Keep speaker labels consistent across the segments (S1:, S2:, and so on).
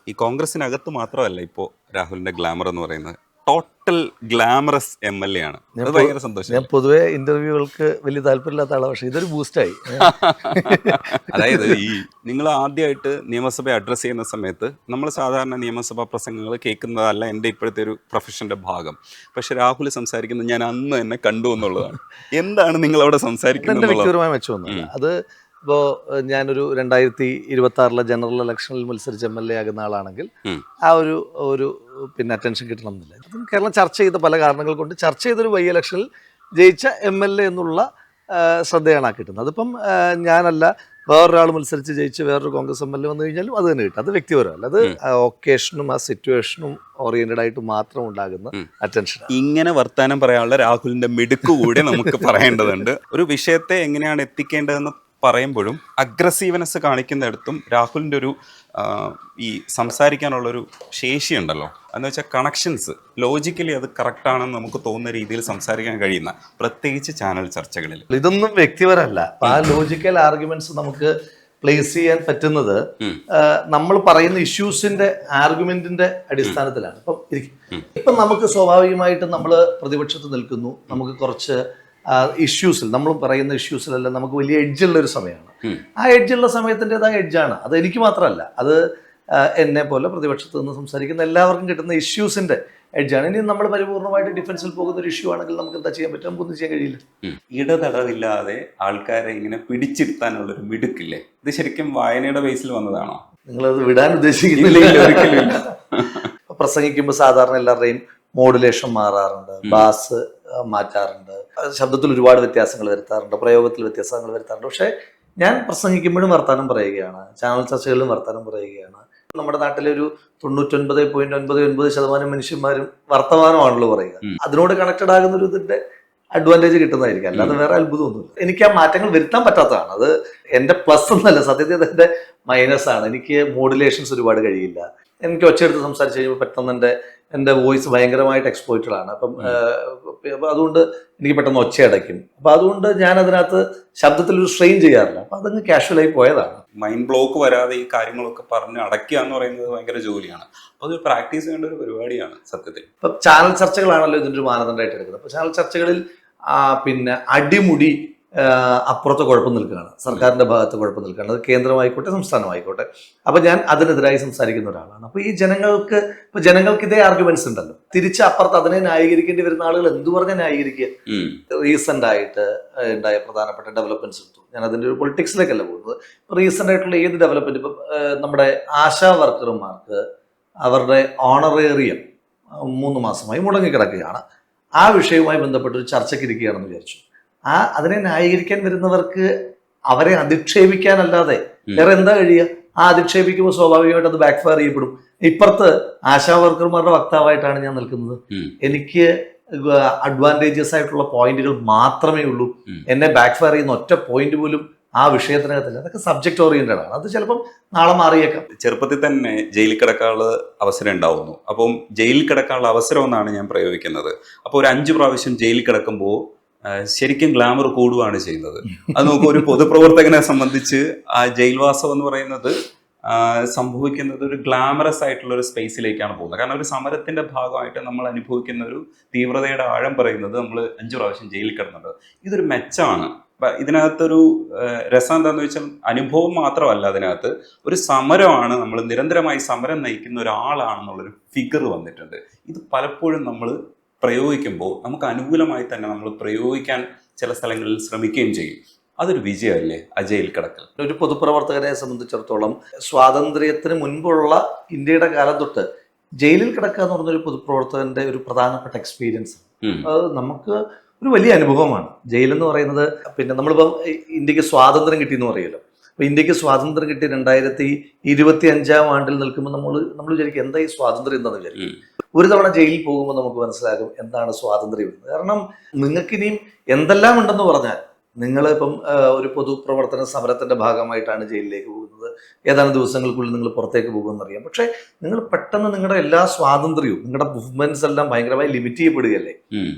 S1: ഈ കോൺഗ്രസിനകത്ത് മാത്രമല്ല ഇപ്പോൾ രാഹുലിന്റെ ഗ്ലാമർ എന്ന് പറയുന്നത്, ടോട്ടൽ ഗ്ലാമറസ് MLA ആണ്. അത് ഭയങ്കര സന്തോഷം.
S2: ഞാൻ പൊതുവെ ഇന്റർവ്യൂകൾക്ക് വലിയ താല്പര്യമില്ലാത്ത ആളാണ്, പക്ഷെ ഇതൊരു ബൂസ്റ്റായി.
S1: അതായത് ഈ നിങ്ങൾ ആദ്യമായിട്ട് നിയമസഭ അഡ്രസ്സ് ചെയ്യുന്ന സമയത്ത് നമ്മൾ സാധാരണ നിയമസഭാ പ്രസംഗങ്ങൾ കേൾക്കുന്നതല്ല എൻ്റെ ഇപ്പോഴത്തെ ഒരു പ്രൊഫഷൻ്റെ ഭാഗം. പക്ഷെ രാഹുൽ സംസാരിക്കുന്നത് ഞാൻ അന്ന് തന്നെ കണ്ടു എന്നുള്ളതാണ്. എന്താണ് നിങ്ങൾ അവിടെ സംസാരിക്കുന്നത്?
S2: വ്യക്തിപരമായ മെച്ചമൊന്നുമില്ല. അത് ഇപ്പോൾ ഞാനൊരു 2026 ജനറൽ ഇലക്ഷനിൽ മത്സരിച്ച് MLA ആകുന്ന ആളാണെങ്കിൽ ആ ഒരു പിന്നെ അറ്റൻഷൻ കിട്ടണം എന്നില്ല. അതും കേരളം ചർച്ച ചെയ്ത പല കാരണങ്ങൾ കൊണ്ട് ചർച്ച ചെയ്തൊരു ബൈ ഇലക്ഷനിൽ ജയിച്ച MLA എന്നുള്ള ശ്രദ്ധയാണ് ആ കിട്ടുന്നത്. അതിപ്പം ഞാനല്ല, വേറൊരാൾ മത്സരിച്ച് ജയിച്ച് വേറൊരു കോൺഗ്രസ് MLA വന്നു കഴിഞ്ഞാലും അത് തന്നെ കിട്ടും. അത് വ്യക്തിപരമല്ല, അത് ഒക്കേഷനും ആ സിറ്റുവേഷനും ഓറിയന്റഡ് ആയിട്ട് മാത്രം ഉണ്ടാകുന്ന അറ്റൻഷൻ.
S1: ഇങ്ങനെ വർത്താനം പറയാനുള്ള രാഹുലിന്റെ മിടുക്ക് കൂടെ നമുക്ക് പറയേണ്ടതുണ്ട്. ഒരു വിഷയത്തെ എങ്ങനെയാണ് എത്തിക്കേണ്ടതെന്ന് പറയുമ്പോഴും അഗ്രസീവ്നെസ് കാണിക്കുന്നിടത്തും രാഹുലിൻ്റെ ഒരു ഈ സംസാരിക്കാനുള്ളൊരു ശേഷിയുണ്ടല്ലോ. എന്ന് വെച്ചാൽ കണക്ഷൻസ് ലോജിക്കലി അത് കറക്റ്റാണെന്ന് നമുക്ക് തോന്നുന്ന രീതിയിൽ സംസാരിക്കാൻ കഴിയുന്ന, പ്രത്യേകിച്ച് ചാനൽ ചർച്ചകളിൽ.
S2: ഇതൊന്നും വ്യക്തിപരമല്ല. ആ ലോജിക്കൽ ആർഗ്യുമെന്റ്സ് നമുക്ക് പ്ലേസ് ചെയ്യാൻ പറ്റുന്നത് നമ്മൾ പറയുന്ന ഇഷ്യൂസിന്റെ ആർഗ്യുമെന്റിന്റെ അടിസ്ഥാനത്തിലാണ്. ഇപ്പം നമുക്ക് സ്വാഭാവികമായിട്ടും നമ്മൾ പ്രതിപക്ഷത്ത് നിൽക്കുന്നു, നമുക്ക് കുറച്ച് ഇഷ്യൂസിൽ, നമ്മൾ പറയുന്ന ഇഷ്യൂസിലെല്ലാം നമുക്ക് വലിയ എഡ്ജുള്ള ഒരു സമയമാണ്. ആ എഡ്ജുള്ള സമയത്തിൻ്റെതായ എഡ്ജാണ് അത്. എനിക്ക് മാത്രമല്ല, അത് എന്നെ പോലെ പ്രതിപക്ഷത്ത് നിന്ന് സംസാരിക്കുന്ന എല്ലാവർക്കും കിട്ടുന്ന ഇഷ്യൂസിന്റെ എഡ്ജാണ്. ഇനി നമ്മൾ പരിപൂർണമായിട്ട് ഡിഫൻസിൽ പോകുന്ന ഒരു ഇഷ്യൂ ആണെങ്കിൽ നമുക്ക് എന്താ ചെയ്യാൻ പറ്റും? നമുക്കൊന്നും ചെയ്യാൻ കഴിയില്ല.
S1: ഇടതടവില്ലാതെ ആൾക്കാരെ ഇങ്ങനെ പിടിച്ചിരുത്താനുള്ളൊരു മിടുക്കില്ലേ, ഇത് ശരിക്കും വായനയുടെ ബേസിൽ വന്നതാണോ?
S2: നിങ്ങളത് വിടാൻ ഉദ്ദേശിക്കുന്നില്ല? ഒരിക്കലും. പ്രസംഗിക്കുമ്പോൾ സാധാരണ എല്ലാവരുടെയും മോഡുലേഷൻ മാറാറുണ്ട്, ബാസ് മാറ്റാറുണ്ട്, ശബ്ദത്തിൽ ഒരുപാട് വ്യത്യാസങ്ങൾ വരുത്താറുണ്ട്, പ്രയോഗത്തിൽ വ്യത്യാസങ്ങൾ വരുത്താറുണ്ട്. പക്ഷെ ഞാൻ പ്രസംഗിക്കുമ്പോഴും വർത്താനം പറയുകയാണ്, ചാനൽ ചർച്ചകളിലും വർത്താനം പറയുകയാണ്. നമ്മുടെ നാട്ടിലെ ഒരു 99.99% മനുഷ്യന്മാരും വർത്തമാനമാണല്ലോ പറയുക. അതിനോട് കണക്റ്റഡ് ആകുന്ന ഒരു ഇതിന്റെ അഡ്വാൻറ്റേജ് കിട്ടുന്നതായിരിക്കും, അല്ലാതെ വേറെ അത്ഭുതമൊന്നുമില്ല. എനിക്ക് ആ മാറ്റങ്ങൾ വരുത്താൻ പറ്റാത്തതാണ്. അത് എൻ്റെ പ്ലസ് എന്നല്ല, സത്യത്തിൽ അതെൻ്റെ മൈനസ് ആണ്. എനിക്ക് മോഡുലേഷൻസ് ഒരുപാട് കഴിയില്ല. എനിക്ക് ഒച്ചയെടുത്ത് സംസാരിച്ച് കഴിയുമ്പോൾ പെട്ടെന്ന് എൻ്റെ വോയിസ് ഭയങ്കരമായിട്ട് എക്സ്പ്ലോയിറ്റഡ് ആണ്. അപ്പം അതുകൊണ്ട് എനിക്ക് പെട്ടെന്ന് ഒച്ചയടയ്ക്കും. അപ്പം അതുകൊണ്ട് ഞാൻ അതിനകത്ത് ശബ്ദത്തിലൊരു സ്ട്രെയിൻ ചെയ്യാറില്ല. അപ്പം അതങ്ങ് കാഷ്വലായി പോയതാണ്.
S1: മൈൻഡ് ബ്ലോക്ക് വരാതെ ഈ കാര്യങ്ങളൊക്കെ പറഞ്ഞ് അടയ്ക്കുക എന്ന് പറയുന്നത് ഭയങ്കര ജോലിയാണ്. അപ്പോൾ അത് പ്രാക്ടീസ് ചെയ്യേണ്ട ഒരു പരിപാടിയാണ് സത്യത്തിൽ.
S2: ഇപ്പം ചാനൽ ചർച്ചകളാണല്ലോ ഇതിൻ്റെ ഒരു മാനദണ്ഡമായിട്ട് എടുക്കുന്നത്. അപ്പോൾ ചാനൽ ചർച്ചകളിൽ പിന്നെ അടിമുടി അപ്പുറത്തെ കുഴപ്പം നിൽക്കുകയാണ്, സർക്കാരിൻ്റെ ഭാഗത്ത് കുഴപ്പം നിൽക്കുകയാണ്. അത് കേന്ദ്രമായിക്കോട്ടെ സംസ്ഥാനമായിക്കോട്ടെ. അപ്പം ഞാൻ അതിനെതിരായി സംസാരിക്കുന്ന ഒരാളാണ്. അപ്പോൾ ഈ ജനങ്ങൾക്ക് ഇതേ ആർഗ്യുമെന്റ്സ് ഉണ്ടല്ലോ. തിരിച്ച് അപ്പുറത്ത് അതിനെ ന്യായീകരിക്കേണ്ടി വരുന്ന ആളുകൾ എന്തു പറഞ്ഞാൽ ന്യായീകരിക്കുക? റീസെന്റ് ആയിട്ട് ഉണ്ടായ പ്രധാനപ്പെട്ട ഡെവലപ്മെന്റ്സ് എടുത്തു. ഞാൻ അതിൻ്റെ ഒരു പൊളിറ്റിക്സിലേക്കല്ല പോകുന്നത്. റീസെന്റ് ആയിട്ടുള്ള ഏത് ഡെവലപ്മെന്റ്, ഇപ്പം നമ്മുടെ ആശാ വർക്കർമാർക്ക് അവരുടെ ഓണറേറിയം 3 മാസമായി മുടങ്ങിക്കിടക്കുകയാണ്. ആ വിഷയവുമായി ബന്ധപ്പെട്ട് ഒരു ചർച്ചയ്ക്ക് ഇരിക്കുകയാണെന്ന് വിചാരിച്ചു. അതിനെ ന്യായീകരിക്കാൻ വരുന്നവർക്ക് അവരെ അധിക്ഷേപിക്കാനല്ലാതെ വേറെ എന്താ കഴിയുക? ആ അധിക്ഷേപിക്കുമ്പോൾ സ്വാഭാവികമായിട്ട് അത് ബാക്ക് ഫയർ ചെയ്യപ്പെടും. ഇപ്പുറത്ത് ആശാ വർക്കർമാരുടെ വക്താവായിട്ടാണ് ഞാൻ നിൽക്കുന്നത്. എനിക്ക് അഡ്വാൻറ്റേജസ് ആയിട്ടുള്ള പോയിന്റുകൾ മാത്രമേ ഉള്ളൂ. എന്നെ ബാക്ക് ഫയർ ചെയ്യുന്ന ഒറ്റ പോയിന്റ് പോലും ആ വിഷയത്തിനകത്തില്ല. അതൊക്കെ സബ്ജക്ട് ഓറിയന്റഡ് ആണ്. അത് ചിലപ്പം നാളെ മാറിയേക്കാം.
S1: ചെറുപ്പത്തിൽ തന്നെ ജയിലിൽ കിടക്കാനുള്ള അവസരം ഉണ്ടാവുന്നു. അപ്പം ജയിലിൽ കിടക്കാനുള്ള അവസരം എന്നാണ് ഞാൻ പ്രയോഗിക്കുന്നത്. അപ്പോൾ ഒരു 5 പ്രാവശ്യം ജയിലിൽ കിടക്കുമ്പോൾ ശരിക്കും ഗ്ലാമർ കൂടുകയാണ് ചെയ്യുന്നത്. അത് നോക്കുക, ഒരു പൊതുപ്രവർത്തകനെ സംബന്ധിച്ച് ആ ജയിൽവാസം എന്ന് പറയുന്നത് സംഭവിക്കുന്നത് ഒരു ഗ്ലാമറസ് ആയിട്ടുള്ള ഒരു സ്പേസിലേക്കാണ് പോകുന്നത്. കാരണം ഒരു സമരത്തിന്റെ ഭാഗമായിട്ട് നമ്മൾ അനുഭവിക്കുന്ന ഒരു തീവ്രതയുടെ ആഴം പറയുന്നത് നമ്മൾ 5 പ്രാവശ്യം ജയിലിൽ കിടന്നത്. ഇതൊരു മെച്ചമാണ്. ഇതിനകത്തൊരു രസം എന്താന്ന് വെച്ചാൽ അനുഭവം മാത്രമല്ല, അതിനകത്ത് ഒരു സമരമാണ്, നമ്മൾ നിരന്തരമായി സമരം നയിക്കുന്ന ഒരാളാണെന്നുള്ളൊരു ഫിഗർ വന്നിട്ടുണ്ട്. ഇത് പലപ്പോഴും നമ്മൾ പ്രയോഗിക്കുമ്പോൾ നമുക്ക് അനുകൂലമായി തന്നെ നമ്മൾ പ്രയോഗിക്കാൻ ചില സ്ഥലങ്ങളിൽ ശ്രമിക്കുകയും ചെയ്യും. അതൊരു വിജയമല്ലേ ആ ജയിൽ കിടക്കൽ?
S2: ഒരു പൊതുപ്രവർത്തകരെ സംബന്ധിച്ചിടത്തോളം സ്വാതന്ത്ര്യത്തിന് മുൻപുള്ള ഇന്ത്യയുടെ കാലം തൊട്ട് ജയിലിൽ കിടക്കുക എന്ന് പറഞ്ഞൊരു പൊതുപ്രവർത്തകന്റെ ഒരു പ്രധാനപ്പെട്ട എക്സ്പീരിയൻസ്. അത് നമുക്ക് ഒരു വലിയ അനുഭവമാണ്. ജയിലെന്ന് പറയുന്നത്, പിന്നെ നമ്മളിപ്പം ഇന്ത്യക്ക് സ്വാതന്ത്ര്യം കിട്ടിയെന്ന് പറയുമല്ലോ. അപ്പോൾ ഇന്ത്യക്ക് സ്വാതന്ത്ര്യം കിട്ടി 2025 ആണ്ടിൽ നിൽക്കുമ്പോൾ നമ്മൾ വിചാരിക്കും എന്താ ഈ സ്വാതന്ത്ര്യം എന്താണെന്ന് വിചാരിക്കും. ഒരു തവണ ജയിലിൽ പോകുമ്പോൾ നമുക്ക് മനസ്സിലാകും എന്താണ് സ്വാതന്ത്ര്യം എന്ന്. കാരണം നിങ്ങൾക്കിനിയും എന്തെല്ലാം ഉണ്ടെന്ന് പറഞ്ഞാൽ, നിങ്ങളിപ്പം ഒരു പൊതുപ്രവർത്തന സമരത്തിന്റെ ഭാഗമായിട്ടാണ് ജയിലിലേക്ക് പോകുന്നത്. ഏതാനും ദിവസങ്ങൾക്കുള്ളിൽ നിങ്ങൾ പുറത്തേക്ക് പോകുമെന്നറിയാം. പക്ഷെ നിങ്ങൾ പെട്ടെന്ന് നിങ്ങളുടെ എല്ലാ സ്വാതന്ത്ര്യവും, നിങ്ങളുടെ മൂവ്മെന്റ്സ് എല്ലാം ഭയങ്കരമായി ലിമിറ്റ് ചെയ്യപ്പെടുകയല്ലേ.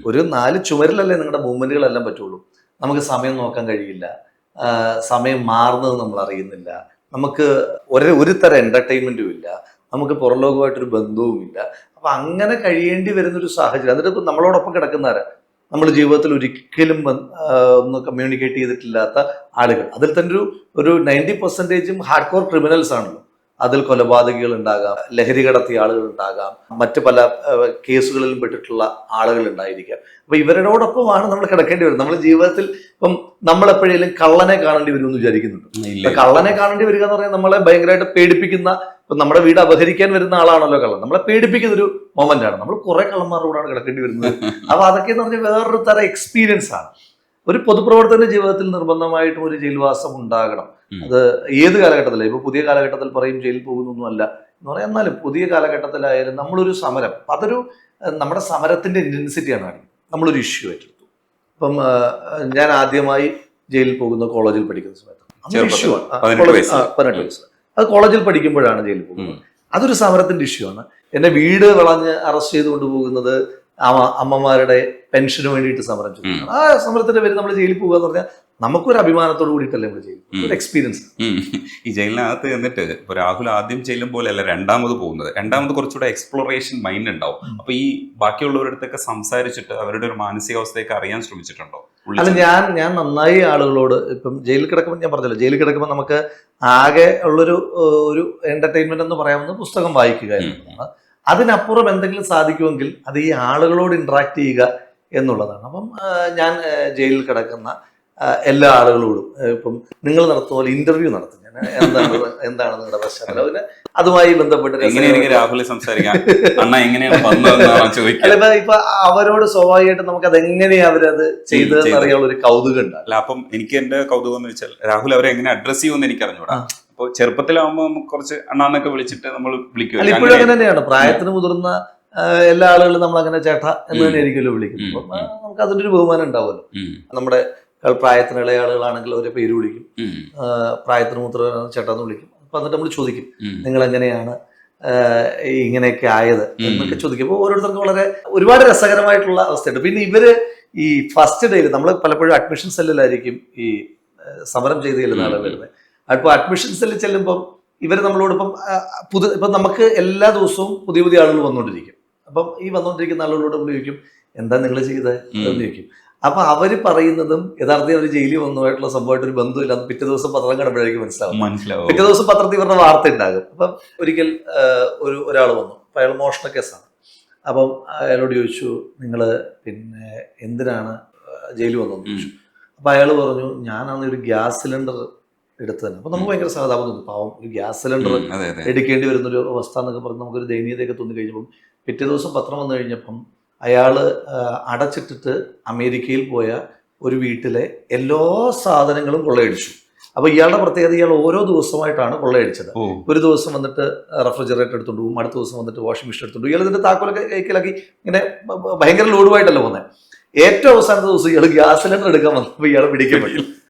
S2: ഒരു 4 ചുമരിലല്ലേ നിങ്ങളുടെ മൂവ്മെന്റുകളെല്ലാം പറ്റുള്ളൂ. നമുക്ക് സമയം നോക്കാൻ കഴിയില്ല, സമയം മാറുന്നത് നമ്മൾ അറിയുന്നില്ല, നമുക്ക് ഒരു തരം എന്റർടൈൻമെന്റും ഇല്ല, നമുക്ക് പുറംലോകമായിട്ടൊരു ബന്ധവുമില്ല. അപ്പൊ അങ്ങനെ കഴിയേണ്ടി വരുന്നൊരു സാഹചര്യം. എന്നിട്ട് ഇപ്പൊ നമ്മളോടൊപ്പം കിടക്കുന്നവരെ നമ്മൾ ജീവിതത്തിൽ ഒരിക്കലും ഒന്ന് കമ്മ്യൂണിക്കേറ്റ് ചെയ്തിട്ടില്ലാത്ത ആളുകൾ, അതിൽ തന്നെ ഒരു 90% ഹാർഡ് കോർ ക്രിമിനൽസ് ആണല്ലോ. അതിൽ കൊലപാതകികൾ ഉണ്ടാകാം, ലഹരി കടത്തിയ ആളുകൾ ഉണ്ടാകാം, മറ്റു പല കേസുകളിലും പെട്ടിട്ടുള്ള ആളുകൾ ഉണ്ടായിരിക്കാം. അപ്പൊ ഇവരോടൊപ്പമാണ് നമ്മൾ കിടക്കേണ്ടി വരുന്നത്. നമ്മൾ ജീവിതത്തിൽ ഇപ്പം നമ്മൾ എപ്പോഴേലും കള്ളനെ കാണേണ്ടി വരുമെന്ന് വിചാരിക്കുന്നുണ്ട്.
S1: ഇല്ല.
S2: കള്ളനെ കാണേണ്ടി വരിക എന്ന് പറഞ്ഞാൽ നമ്മളെ ഭയങ്കരമായിട്ട് പേടിപ്പിക്കുന്ന, ഇപ്പൊ നമ്മുടെ വീട് അപഹരിക്കാൻ വരുന്ന ആളാണല്ലോ കള്ളൻ. നമ്മളെ പേടിപ്പിക്കുന്ന ഒരു മൊമെന്റ് ആണ്. നമ്മൾ കുറെ കള്ളന്മാരുടെ കൂടാണ് കിടക്കേണ്ടി വരുന്നത്. അപ്പൊ അതൊക്കെ എന്ന് പറഞ്ഞാൽ വേറൊരു തരം എക്സ്പീരിയൻസ് ആണ്. ഒരു പൊതുപ്രവർത്തന ജീവിതത്തിൽ നിർബന്ധമായിട്ടും ഒരു ജയിൽവാസം ഉണ്ടാകണം. അത് ഏത് കാലഘട്ടത്തിലും, ഇപ്പൊ പുതിയ കാലഘട്ടത്തിൽ പറയും ജയിലിൽ പോകുന്നൊന്നുമല്ല എന്ന് പറയാം. എന്നാലും പുതിയ കാലഘട്ടത്തിലായാലും നമ്മളൊരു സമരം, അതൊരു നമ്മുടെ സമരത്തിന്റെ ഇന്റൻസിറ്റിയാണ്. നമ്മളൊരു ഇഷ്യൂ ഏറ്റെടുത്തു. ഇപ്പം ഞാൻ ആദ്യമായി ജയിലിൽ പോകുന്ന കോളേജിൽ പഠിക്കുന്ന സമയത്താണ്. ഇഷ്യൂ ആണ്. 18 വയസ്സ്. അത് കോളേജിൽ പഠിക്കുമ്പോഴാണ് ജയിലിൽ പോകുന്നത്. അതൊരു സമരത്തിന്റെ ഇഷ്യൂ ആണ്. എന്നെ വീട് വളഞ്ഞ് അറസ്റ്റ് ചെയ്ത് കൊണ്ടുപോകുന്നത് അമ്മമാരുടെ പെൻഷന് വേണ്ടിയിട്ട് സമരം ചെയ്തു. ആ സമരത്തിന്റെ പേര് നമ്മൾ ജയിലിൽ പോകുക എന്ന് പറഞ്ഞാൽ നമുക്കൊരു അഭിമാനത്തോട് കൂടിയിട്ടല്ലേ നമ്മൾ ജയിലിൽ, ഒരു എക്സ്പീരിയൻസ്.
S1: ഈ ജയിലിനകത്ത് എന്നിട്ട് ഇപ്പൊ രാഹുൽ ആദ്യം ചെല്ലും പോലെയല്ല രണ്ടാമത് പോകുന്നത്. രണ്ടാമത് കുറച്ചുകൂടെ എക്സ്പ്ലോറേഷൻ മൈൻഡ് ഉണ്ടാവും. അപ്പൊ ഈ ബാക്കിയുള്ളവരുടെ അടുത്തൊക്കെ സംസാരിച്ചിട്ട് അവരുടെ ഒരു മാനസികാവസ്ഥയൊക്കെ അറിയാൻ ശ്രമിച്ചിട്ടുണ്ടോ?
S2: അല്ല, ഞാൻ നന്നായി ആളുകളോട്, ഇപ്പം ജയിലിൽ കിടക്കുമ്പോൾ ഞാൻ പറഞ്ഞല്ലോ, ജയിലിൽ കിടക്കുമ്പോൾ നമുക്ക് ആകെ ഒരു എന്റർടൈൻമെന്റ് എന്ന് പറയാവുന്ന പുസ്തകം വായിക്കുക എന്നുള്ളതാണ്. അതിനപ്പുറം എന്തെങ്കിലും സാധിക്കുമെങ്കിൽ അത് ഈ ആളുകളോട് ഇന്ററാക്ട് ചെയ്യുക എന്നുള്ളതാണ്. അപ്പം ഞാൻ ജയിലിൽ കിടക്കുന്ന എല്ലാ ആളുകളോടും ഇപ്പം നിങ്ങൾ നടത്തുന്ന പോലെ ഇന്റർവ്യൂ നടത്തും. ഞാൻ എന്താണ് നിങ്ങളുടെ പശ്ചാത്തലം, അതിന് അതുമായി ബന്ധപ്പെട്ട്
S1: രാഹുൽ സംസാരിക്കാം.
S2: ഇപ്പൊ അവരോട് സ്വാഭാവികമായിട്ടും നമുക്ക് അതെങ്ങനെയാ അവരത് ചെയ്തതെന്ന് അറിയാനുള്ള ഒരു കൗതുകം ഉണ്ട്.
S1: അല്ല, അപ്പം എനിക്ക് എന്റെ കൗതുകം എന്ന് വെച്ചാൽ രാഹുൽ അവരെ എങ്ങനെ അഡ്രസ് ചെയ്യുമെന്ന് എനിക്ക് അറിഞ്ഞൂടാ. അപ്പൊ ചെറുപ്പത്തിലാവുമ്പോ നമുക്ക് കുറച്ച് അണ്ണാന്നൊക്കെ വിളിച്ചിട്ട് നമ്മൾ വിളിക്കും.
S2: ഇപ്പോഴും അങ്ങനെ തന്നെയാണ്. പ്രായത്തിന് മുതിർന്ന എല്ലാ ആളുകളും നമ്മൾ അങ്ങനെ ചേട്ടാ എന്ന് തന്നെ ആയിരിക്കുമല്ലോ വിളിക്കുന്നത്. അപ്പൊ നമുക്ക് അതിന്റെ ഒരു ബഹുമാനം ഉണ്ടാവുമല്ലോ. നമ്മുടെ പ്രായത്തിന് ഇളയ ആളുകളാണെങ്കിൽ അവരെ പേര് വിളിക്കും, പ്രായത്തിന് മൂത്ര ചേട്ടാന്ന് വിളിക്കും. അപ്പൊ എന്നിട്ട് നമ്മൾ ചോദിക്കും നിങ്ങൾ എങ്ങനെയാണ് ഇങ്ങനെയൊക്കെ ആയത് എന്നൊക്കെ ചോദിക്കും. അപ്പോൾ ഓരോരുത്തർക്കും ഒരുപാട് രസകരമായിട്ടുള്ള അവസ്ഥയുണ്ട്. പിന്നെ ഇവര് ഈ ഫസ്റ്റ് ഡേയിൽ നമ്മൾ പലപ്പോഴും അഡ്മിഷൻ സെല്ലിലായിരിക്കും ഈ സമരം ചെയ്ത് ചെല്ലുന്ന ആളുകൾ വരുന്നത്. അപ്പോൾ അഡ്മിഷൻ സെല്ലിൽ ചെല്ലുമ്പം ഇവർ നമ്മളോടൊപ്പം ഇപ്പം നമുക്ക് എല്ലാ ദിവസവും പുതിയ പുതിയ ആളുകൾ വന്നുകൊണ്ടിരിക്കും. അപ്പം ഈ വന്നുകൊണ്ടിരിക്കുന്ന ആളുകളോട് നമ്മൾ ചോദിക്കും എന്താ നിങ്ങൾ ചെയ്തത് എന്ന് ചോദിക്കും. അപ്പൊ അവര് പറയുന്നതും യഥാർത്ഥത്തിൽ അവർ ജയിലിൽ വന്നതായിട്ടുള്ള സംഭവമായിട്ട് ഒരു ബന്ധമില്ല. പിറ്റേ ദിവസം പത്രം കണ്ടപ്പോഴേക്കും മനസ്സിലാവും. പിറ്റേ ദിവസം പത്രത്തിൽ ഇവരുടെ വാർത്ത ഉണ്ടാകും. അപ്പം ഒരിക്കൽ ഒരാൾ വന്നു. അപ്പൊ അയാൾ മോഷണ കേസാണ്. അപ്പം അയാളോട് ചോദിച്ചു നിങ്ങൾ പിന്നെ എന്തിനാണ് ജയിലിൽ വന്നതെന്ന് ചോദിച്ചു. അപ്പൊ അയാൾ പറഞ്ഞു ഞാനാണ് ഒരു ഗ്യാസ് സിലിണ്ടർ എടുത്തത്. അപ്പൊ നമുക്ക് ഭയങ്കര സഹതാപം തോന്നി. പാവം, ഒരു ഗ്യാസ് സിലിണ്ടർ എടുക്കേണ്ടി വരുന്നൊരു അവസ്ഥ എന്നൊക്കെ പറഞ്ഞ് നമുക്കൊരു ദയനീയതയൊക്കെ തോന്നി കഴിഞ്ഞപ്പം പിറ്റേ ദിവസം പത്രം വന്നു കഴിഞ്ഞപ്പം അയാള് അടച്ചിട്ടിട്ട് അമേരിക്കയിൽ പോയ ഒരു വീട്ടിലെ എല്ലാ സാധനങ്ങളും കൊള്ളയടിച്ചു. അപ്പൊ ഇയാളുടെ പ്രത്യേകത, ഇയാൾ ഓരോ ദിവസമായിട്ടാണ് കൊള്ളയടിച്ചത്. ഒരു ദിവസം വന്നിട്ട് റെഫ്രിജറേറ്റർ എടുത്തോണ്ട് പോകും, അടുത്ത ദിവസം വന്നിട്ട് വാഷിംഗ് മെഷീൻ എടുത്തോണ്ട് പോകും. ഇയാൾ ഇതിന്റെ താക്കോലൊക്കെ കൈക്കലാക്കി ഇങ്ങനെ ഭയങ്കര ലോഡുമായിട്ടല്ല പോകുന്നത്. ഏറ്റവും അവസാനത്തെ ദിവസം ഇയാൾ ഗ്യാസ് സിലിണ്ടർ എടുക്കാൻ വന്നപ്പോൾ ഇയാളെ പിടിക്കപ്പെട്ടു.